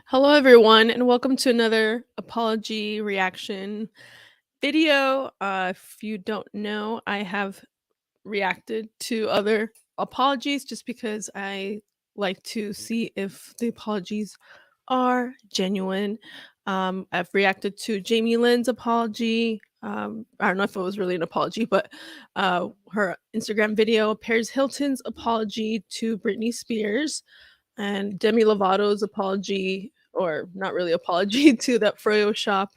Hello, everyone, and welcome to another apology reaction video. If you don't know, I have reacted to other apologies just because I like to see if the apologies are genuine. I've reacted to Jamie Lynn's apology. I don't know if it was really an apology, but her Instagram video, Paris Hilton's apology to Britney Spears, and Demi Lovato's apology, or not really apology, to that Froyo shop,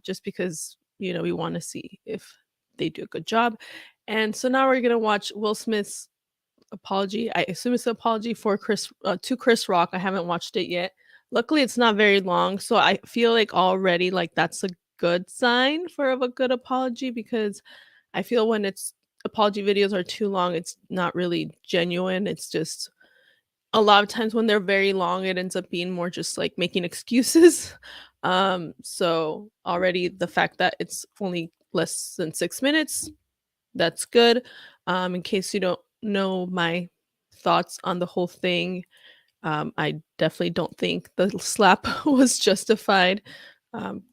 just because we want to see if they do a good job. And so now we're gonna watch Will Smith's apology. I assume it's an apology for Chris to Chris Rock. I haven't watched it yet. Luckily, it's not very long, so I feel like already like that's a good sign for of a good apology because I feel when it's apology videos are too long, it's not really genuine. It's just a lot of times when they're very long, it ends up being more just like making excuses. So already the fact that it's only less than 6 minutes, that's good. In case you don't know my thoughts on the whole thing, I definitely don't think the slap was justified. Um,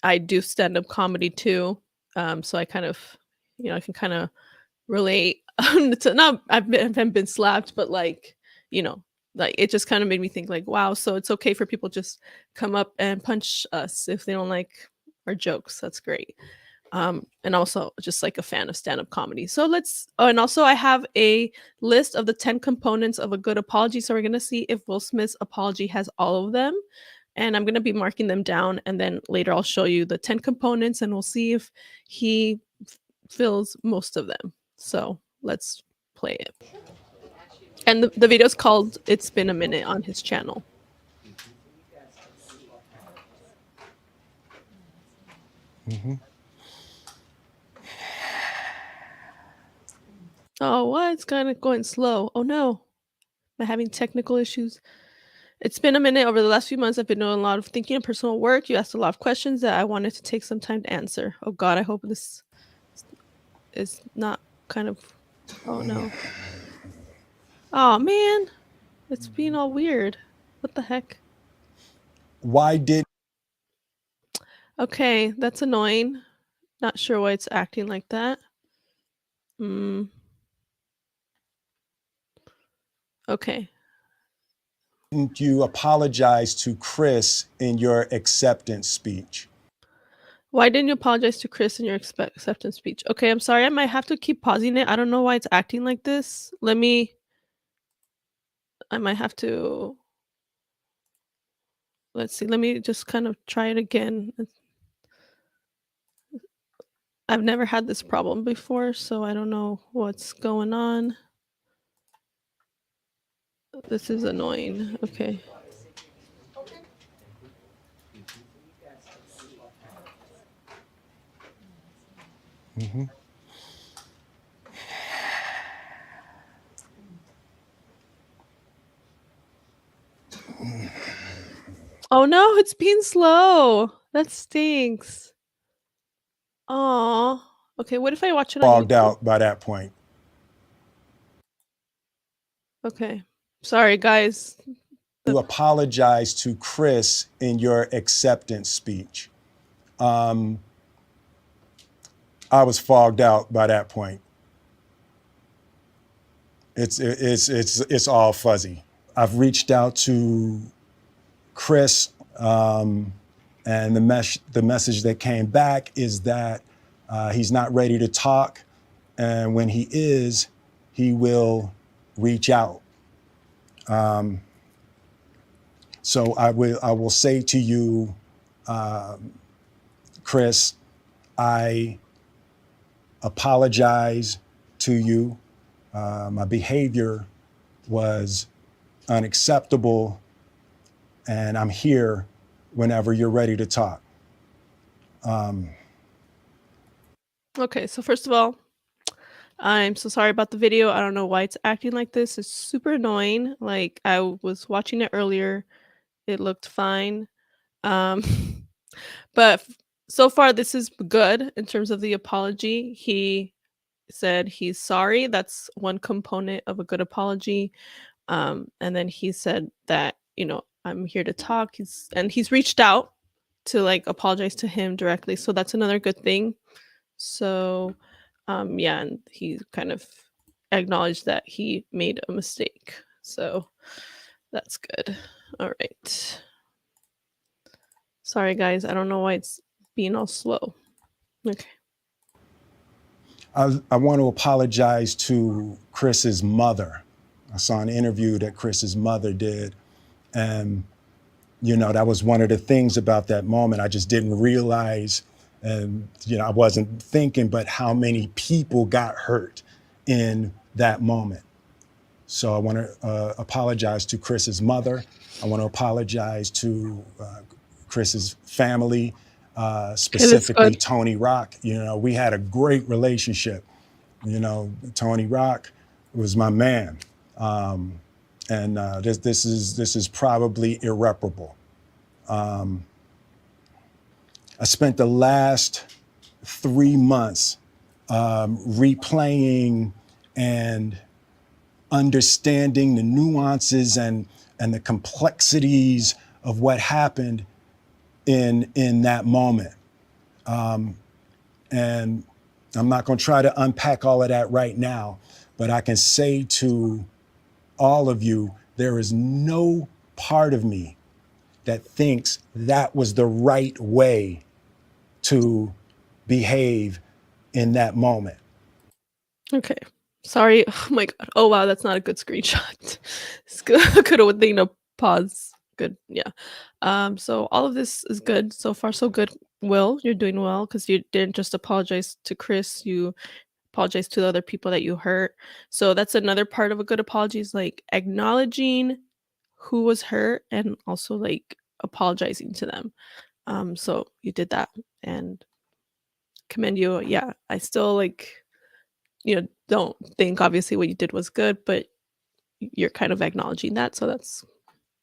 I do stand up comedy too, so I kind of, I can kind of relate to not haven't been slapped, but like, you know, like it just kind of made me think like, wow, so it's okay for people just come up and punch us if they don't like our jokes. That's great. And also just like a fan of stand-up comedy. So let's oh, and also I have a list of the 10 components of a good apology. So we're gonna see if Will Smith's apology has all of them. And I'm gonna be marking them down, and then later I'll show you the 10 components and we'll see if he fills most of them. So let's play it. And the video's called It's Been a Minute on his channel. Oh, what? It's kind of going slow. Oh no. Am I having technical issues? It's been a minute. Over the last few months, I've been doing a lot of thinking and personal work. You asked a lot of questions that I wanted to take some time to answer. Oh God, I hope this is not kind of. Oh no. Oh man, it's being all weird. What the heck? Why did Okay, that's annoying. Not sure why it's acting like that. Hmm. Okay. didn't you apologize to Chris in your acceptance speech? Why didn't you apologize to Chris in your acceptance speech? Okay, I'm sorry. I might have to keep pausing it. I don't know why it's acting like this. I might have to. Let's see. Let me just kind of try it again. I've never had this problem before, so I don't know what's going on. This is annoying. Okay. Mm-hmm. Oh no, it's being slow. That stinks. Oh. Okay, what if I watch it on Fogged YouTube? out by that point. Okay. Sorry, guys. You apologize to Chris in your acceptance speech. I was fogged out by that point. It's all fuzzy. I've reached out to Chris, and the message that came back is that he's not ready to talk, and when he is, he will reach out. So I will say to you, Chris, I apologize to you. My behavior was unacceptable, and I'm here whenever you're ready to talk. Okay, so first of all, I'm so sorry about the video. I don't know why it's acting like this. It's super annoying. Like I was watching it earlier. It looked fine. Um but so far this is good in terms of the apology. He said he's sorry. That's one component of a good apology. And then he said that, I'm here to talk. He's reached out to like apologize to him directly. So that's another good thing. So yeah, and he kind of acknowledged that he made a mistake. So that's good. All right. Sorry guys, I don't know why it's being all slow. Okay. I want to apologize to Chris's mother. I saw an interview that Chris's mother did, and that was one of the things about that moment. I just didn't realize, and I wasn't thinking, but how many people got hurt in that moment. So I want to apologize to Chris's mother. I want to apologize to Chris's family, Okay, that's specifically good. Tony Rock. We had a great relationship. Tony Rock was my man, and this is probably irreparable. I spent the last 3 months replaying and understanding the nuances and the complexities of what happened in that moment. And I'm not going to try to unpack all of that right now, but I can say to all of you, there is no part of me that thinks that was the right way to behave in that moment. Okay. Sorry. Oh my god. Oh wow, that's not a good screenshot. Could have pause. Good. Yeah. So all of this is good. So far so good. Will, you're doing well because you didn't just apologize to Chris, you apologize to the other people that you hurt. So that's another part of a good apology is like acknowledging who was hurt and also like apologizing to them. So you did that and commend you. Yeah. I still don't think obviously what you did was good, but you're kind of acknowledging that. So that's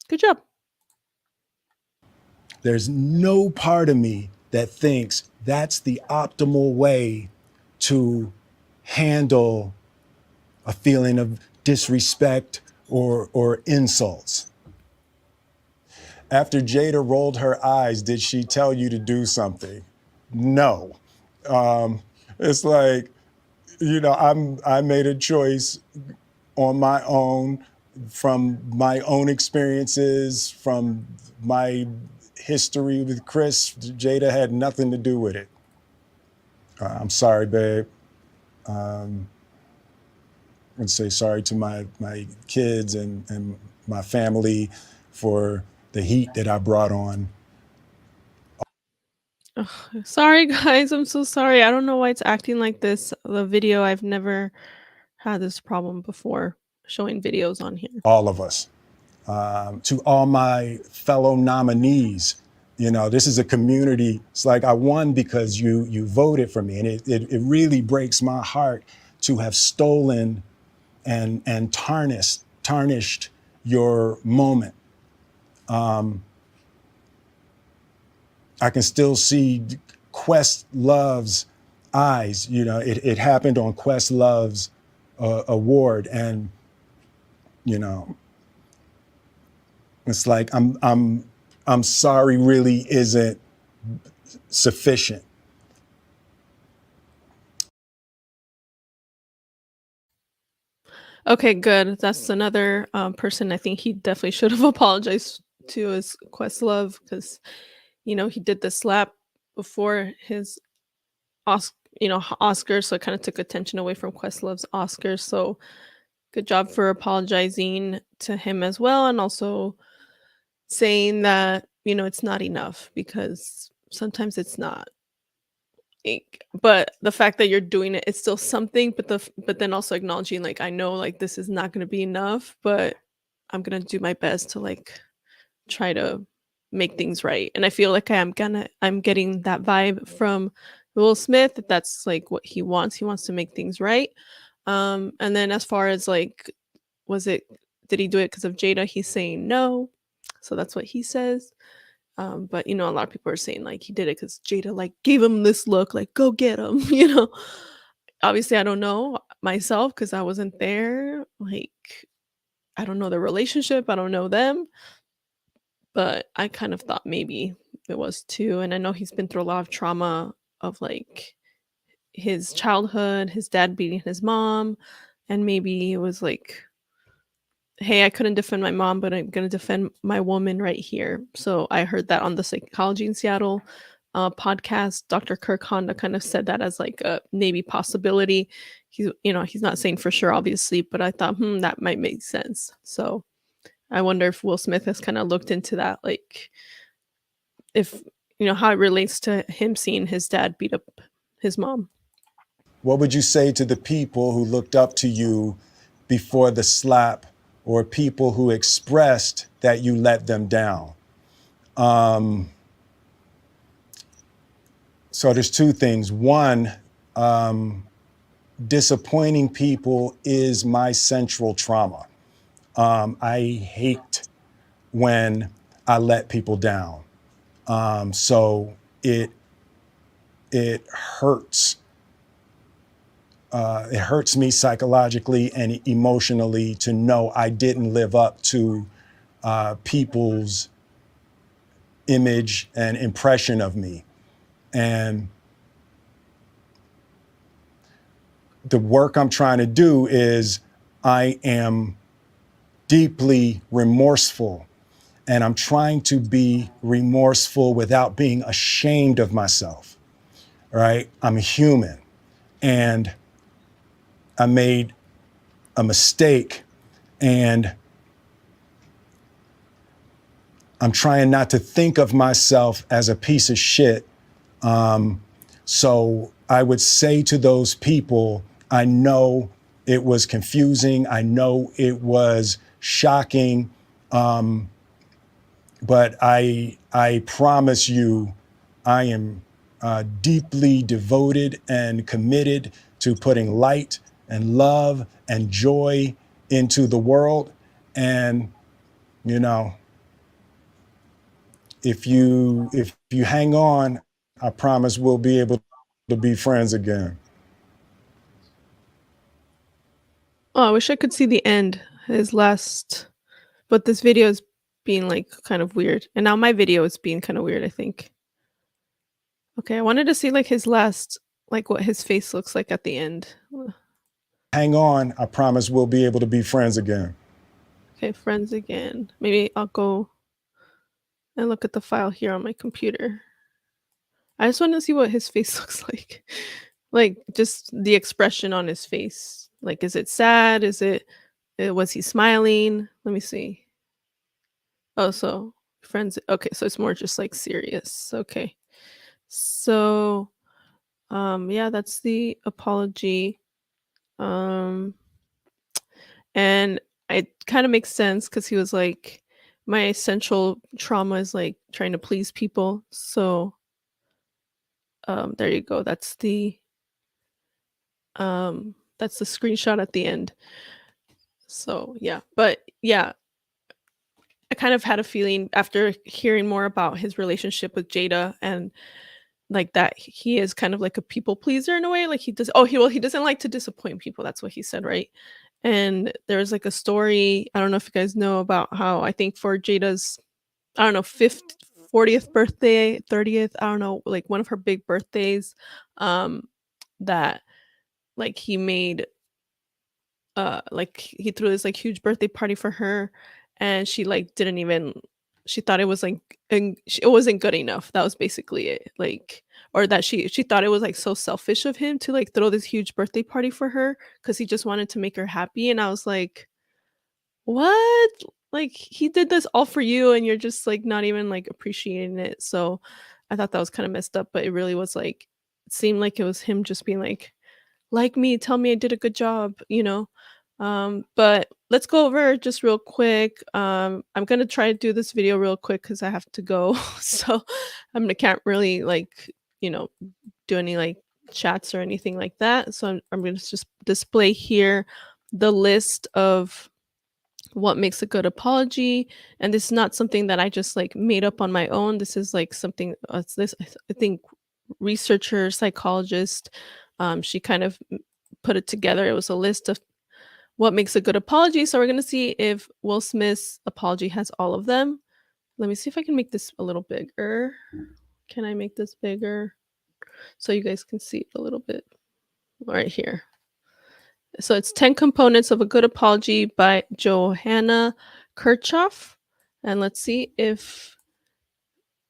good job. There's no part of me that thinks that's the optimal way to handle a feeling of disrespect or insults. After Jada rolled her eyes, did she tell you to do something? No. It's like, I made a choice on my own from my own experiences, from my history with Chris. Jada had nothing to do with it. I'm sorry, babe. And say sorry to my kids and my family for the heat that I brought on. Ugh, sorry, guys. I'm so sorry. I don't know why it's acting like this. The video, I've never had this problem before showing videos on here. All of us. To all my fellow nominees, this is a community. It's like I won because you voted for me, and it really breaks my heart to have stolen and tarnished your moment. I can still see Questlove's eyes. It happened on Questlove's award, and it's like I'm sorry really isn't sufficient. Okay, good. That's another person I think he definitely should have apologized to is Questlove because he did the slap before his Oscars, so it kind of took attention away from Questlove's Oscars. So good job for apologizing to him as well, and also saying that it's not enough because sometimes it's not. But the fact that you're doing it, it's still something. But then also acknowledging like I know like this is not going to be enough, but I'm gonna do my best to like try to make things right. And I feel like I'm getting that vibe from Will Smith that that's like what he wants. He wants to make things right. And then as far as like, was it did he do it because of Jada? He's saying no. So that's what he says. But a lot of people are saying like he did it because Jada like gave him this look, like go get him, Obviously, I don't know myself because I wasn't there. Like I don't know their relationship, I don't know them, but I kind of thought maybe it was too. And I know he's been through a lot of trauma of like his childhood, his dad beating his mom, and maybe it was like, "Hey, I couldn't defend my mom, but I'm gonna defend my woman right here." So I heard that on the Psychology in Seattle podcast. Dr. Kirk Honda kind of said that as like a maybe possibility. He's not saying for sure, obviously, but I thought, that might make sense. So I wonder if Will Smith has kind of looked into that, like if how it relates to him seeing his dad beat up his mom. What would you say to the people who looked up to you before the slap, or people who expressed that you let them down? So there's two things. One, disappointing people is my central trauma. I hate when I let people down. So it hurts. It hurts me psychologically and emotionally to know I didn't live up to people's image and impression of me. And the work I'm trying to do is I am deeply remorseful, and I'm trying to be remorseful without being ashamed of myself, right? I'm a human, and I made a mistake, and I'm trying not to think of myself as a piece of shit. So I would say to those people, I know it was confusing. I know it was shocking. But I promise you, I am deeply devoted and committed to putting light and love and joy into the world. And, if you hang on, I promise we'll be able to be friends again. Oh, I wish I could see the end, his last, but this video is being like kind of weird. And now my video is being kind of weird, I think. Okay, I wanted to see like his last, like what his face looks like at the end. Hang on, I promise we'll be able to be friends again. Okay, friends again. Maybe I'll go and look at the file here on my computer. I just want to see what his face looks like. Like just the expression on his face. Like is it sad? Was he smiling? Let me see. Oh, so friends. Okay, so it's more just like serious. Okay. So yeah, that's the apology. Um and it kind of makes sense cuz he was like my essential trauma is like trying to please people. So there you go. That's the screenshot at the end. So yeah, but yeah, I kind of had a feeling after hearing more about his relationship with Jada and like that he is kind of like a people pleaser in a way. Like he doesn't like to disappoint people. That's what he said, right? And there's like a story. I don't know if you guys know about how I think for Jada's, I don't know, 40th birthday, 30th, I don't know, like one of her big birthdays, that like he made like he threw this like huge birthday party for her, and she like didn't even, she thought it was like it wasn't good enough. That was basically it. Like, or that she thought it was like so selfish of him to like throw this huge birthday party for her because he just wanted to make her happy. And I was like, what? Like he did this all for you and you're just like not even like appreciating it. So I thought that was kind of messed up, but it really was like it seemed like it was him just being like me, tell me I did a good job. But let's go over just real quick. I'm gonna try to do this video real quick because I have to go. So I can't really like, you know, do any like chats or anything like that. So I'm gonna just display here the list of what makes a good apology. And this is not something that I just like made up on my own. This is like something it's this I think researcher, psychologist, she kind of put it together. It was a list of what makes a good apology. So we're gonna see if Will Smith's apology has all of them. Let me see if I can make this a little bigger. Can I make this bigger so you guys can see it a little bit? Right here. So it's 10 Components of a Good Apology by Johanna Kirchhoff. And let's see if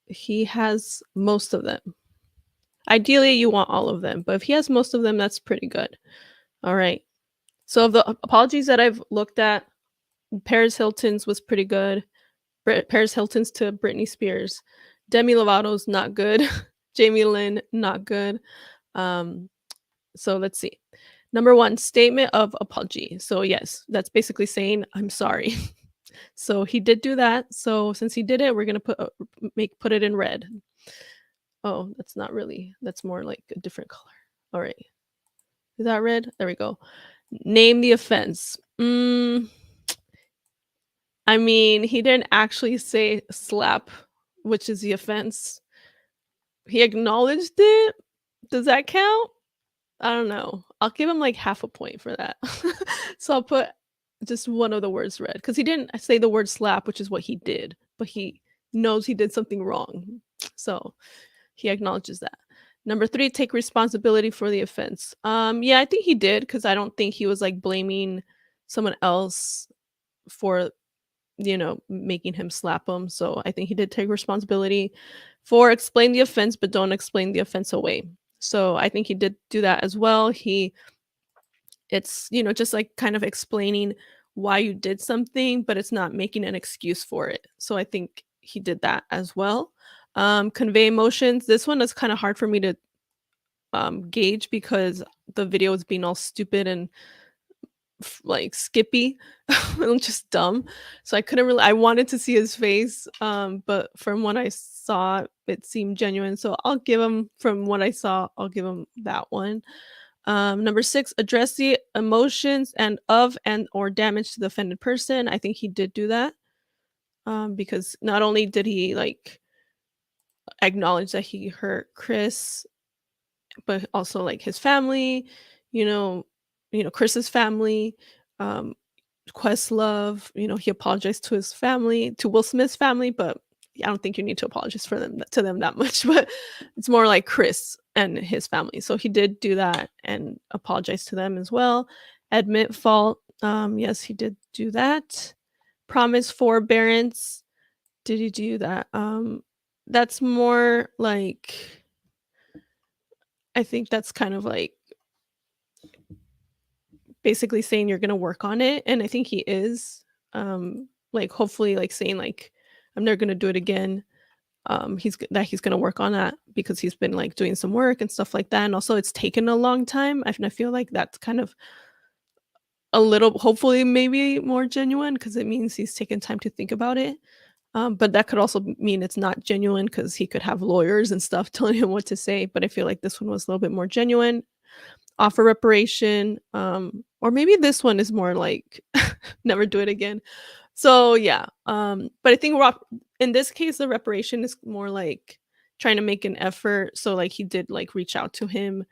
he has most of them. Ideally, you want all of them, but if he has most of them, that's pretty good. All right. So of the apologies that I've looked at, Paris Hilton's was pretty good. Paris Hilton's to Britney Spears. Demi Lovato's not good. Jamie Lynn, not good. Um, so let's see. Number one, statement of apology. So yes, that's basically saying I'm sorry. So he did do that. So since he did it, we're gonna put it in red. Oh, that's not really. That's more like a different color. All right. Is that red? There we go. Name the offense. I mean, he didn't actually say slap, which is the offense. He acknowledged it. Does that count? I don't know. I'll give him like half a point for that. So I'll put just one of the words red because he didn't say the word slap, which is what he did, but he knows he did something wrong. So he acknowledges that. Number three, take responsibility for the offense. Yeah, I think he did because I don't think he was like blaming someone else for making him slap him. So I think he did take responsibility for explain the offense, but don't explain the offense away. So I think he did do that as well. It's just like kind of explaining why you did something, but it's not making an excuse for it. So I think he did that as well. Convey emotions. This one is kind of hard for me to gauge because the video is being all stupid and like skippy and just dumb. So I couldn't really I wanted to see his face, but from what I saw, it seemed genuine. So I'll give him from what I saw, I'll give him that one. Number six, address the emotions and or damage to the offended person. I think he did do that. Because not only did he like acknowledge that he hurt Chris, but also like his family, you know, Chris's family, um, Questlove, he apologized to his family, to Will Smith's family, but I don't think you need to apologize for them to them that much, but it's more like Chris and his family. So he did do that and apologize to them as well. Admit fault. Yes, he did do that. Promise forbearance. Did he do that? That's more like I think that's kind of like basically saying you're gonna work on it, and I think he is. Like hopefully like saying like I'm never gonna do it again. He's gonna work on that because he's been like doing some work and stuff like that. And also it's taken a long time. I feel like that's kind of a little hopefully maybe more genuine because it means he's taken time to think about it. But that could also mean it's not genuine because he could have lawyers and stuff telling him what to say. But I feel like this one was a little bit more genuine. Offer reparation, or maybe this one is more like never do it again. So yeah, but I think in this case, the reparation is more like trying to make an effort. So like he did like reach out to him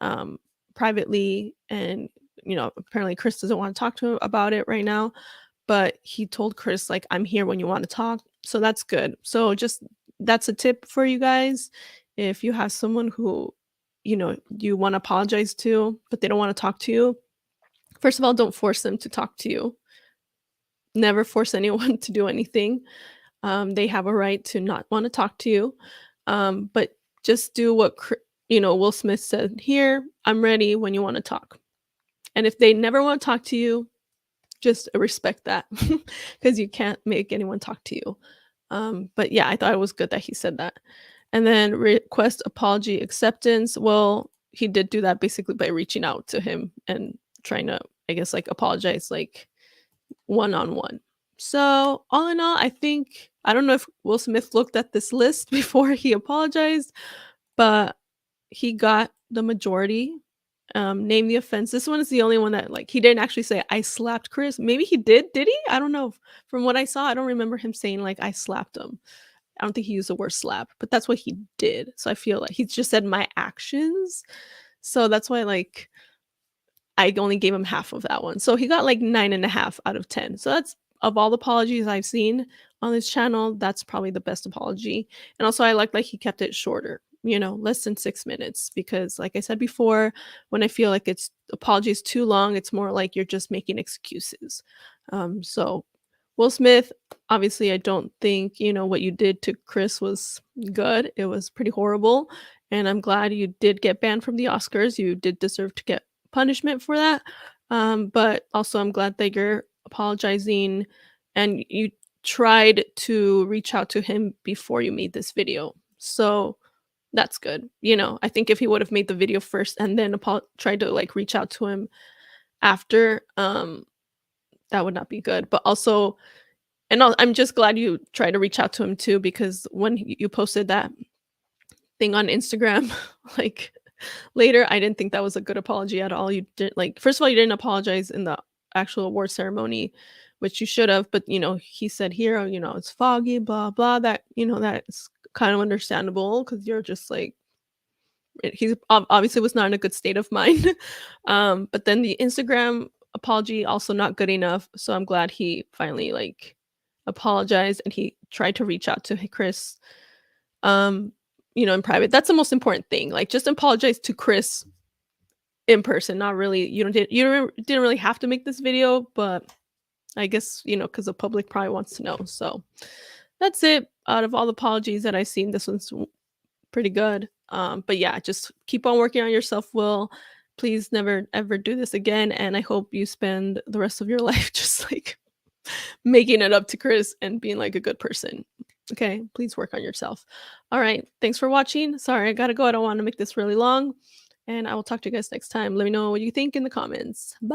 um, privately, and apparently Chris doesn't want to talk to him about it right now, but he told Chris like I'm here when you want to talk. So that's good. So just that's a tip for you guys if you have someone who you want to apologize to, but they don't want to talk to you. First of all, don't force them to talk to you. Never force anyone to do anything. They have a right to not want to talk to you. But just do what Will Smith said here. I'm ready when you want to talk. And if they never want to talk to you, just respect that because you can't make anyone talk to you. But yeah, I thought it was good that he said that. And then request apology acceptance. Well, he did do that basically by reaching out to him and trying to, I guess, like apologize like one on one. So all in all, I think I don't know if Will Smith looked at this list before he apologized, but he got the majority. Name the offense. This one is the only one that like he didn't actually say I slapped Chris. Maybe he did. Did he? I don't know. From what I saw, I don't remember him saying like I slapped him. I don't think he used the word slap, but that's what he did. So I feel like he just said my actions. So that's why like I only gave him half of that one. So he got like 9.5 out of 10. So that's, of all the apologies I've seen on this channel, that's probably the best apology. And also I like he kept it shorter, less than 6 minutes, because like I said before, when I feel like it's apologies too long, it's more like you're just making excuses. So Will Smith, obviously I don't think, what you did to Chris was good. It was pretty horrible. And I'm glad you did get banned from the Oscars. You did deserve to get punishment for that. But also, I'm glad that you're apologizing and you tried to reach out to him before you made this video. So that's good. I think if he would have made the video first and then tried to like reach out to him after, that would not be good. But also, I'm just glad you tried to reach out to him too, because when you posted that thing on Instagram, like later, I didn't think that was a good apology at all. You didn't like, first of all, you didn't apologize in the actual award ceremony, which you should have. But he said here, it's foggy, blah blah. That's kind of understandable because you're just like he's obviously was not in a good state of mind. But then the Instagram apology also not good enough. So I'm glad he finally like apologized and he tried to reach out to Chris. Um, in private. That's the most important thing. Like, just apologize to Chris in person. Not really. Didn't really have to make this video, but I guess because the public probably wants to know. So that's it. Out of all the apologies that I've seen, this one's pretty good. But yeah, just keep on working on yourself, Will. Please never ever do this again. And I hope you spend the rest of your life just like making it up to Chris and being like a good person. Okay, please work on yourself. All right, thanks for watching. Sorry, I gotta go. I don't want to make this really long. And I will talk to you guys next time. Let me know what you think in the comments. Bye.